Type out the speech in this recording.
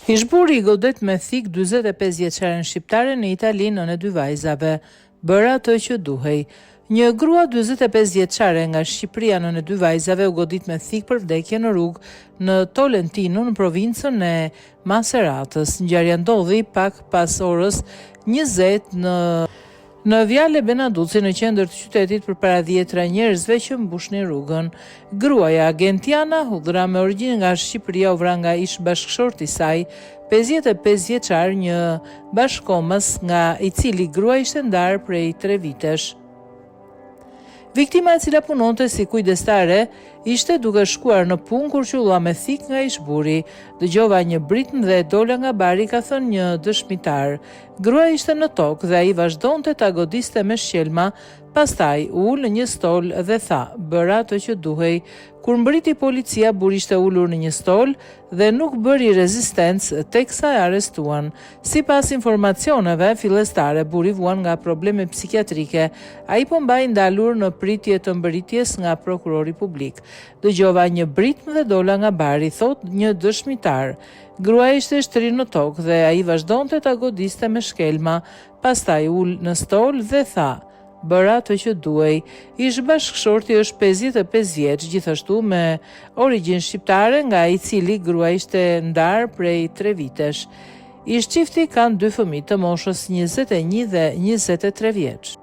Hishburi i godet me thik 45 vjeçaren shqiptare në Itali nën e dy vajzave. Bëra atë që duhej. Një grua 45 vjeçare nga Shqipëria nën e dy vajzave u godit me thik për vdekje në rrugë në Tolentino në provincën e Maceratës. Ngjarja ndodhi pak pas orës 20 në Viale Benaduci në qendër të qytetit përpara 10 njerëzve që mbushnin rrugën. Gruaja Gentiana, hudhra me origjinë nga Shqipëria, u vra nga ish bashkëshorti i saj, 55 vjeçar, një bashkomës nga i cili grua ishte ndarë prej 3 vitesh. Viktima, e cila punonte si kujdestare, ishte duke shkuar në punë kur qulla me thik nga ishburi. Dëgjova një britm dhe dola nga bari, ka thënë një dëshmitar. Grua ishte në tokë dhe ai vazhdonte ta godiste me shqelma, pastaj u ul në një stol dhe tha: "Bëra atë që duhej." Kur mbriti policia, buri ishte ulur në një stol dhe nuk bëri rezistencë teksa e arrestuan. Sipas informacioneve fillestare, buri vuan nga probleme psikiatrike. Ai po mbaj ndalur në pritje të mbëritjes nga prokurori publik. Dëgjova një britm dhe dola nga bari, thot një dëshmitar. Gruaja ishte shtrirë në tokë dhe ai vazhdonte ta godiste me shkelma, pastaj ul në stol dhe tha: "Bëra atë që duhej." Ish bashkëshorti është 55 vjeç, gjithashtu me origjinë shqiptare, nga i cili grua ishte ndarë prej 3 vitesh. Ish çifti kanë 2 fëmijë të moshës 21 dhe 23 vjeç.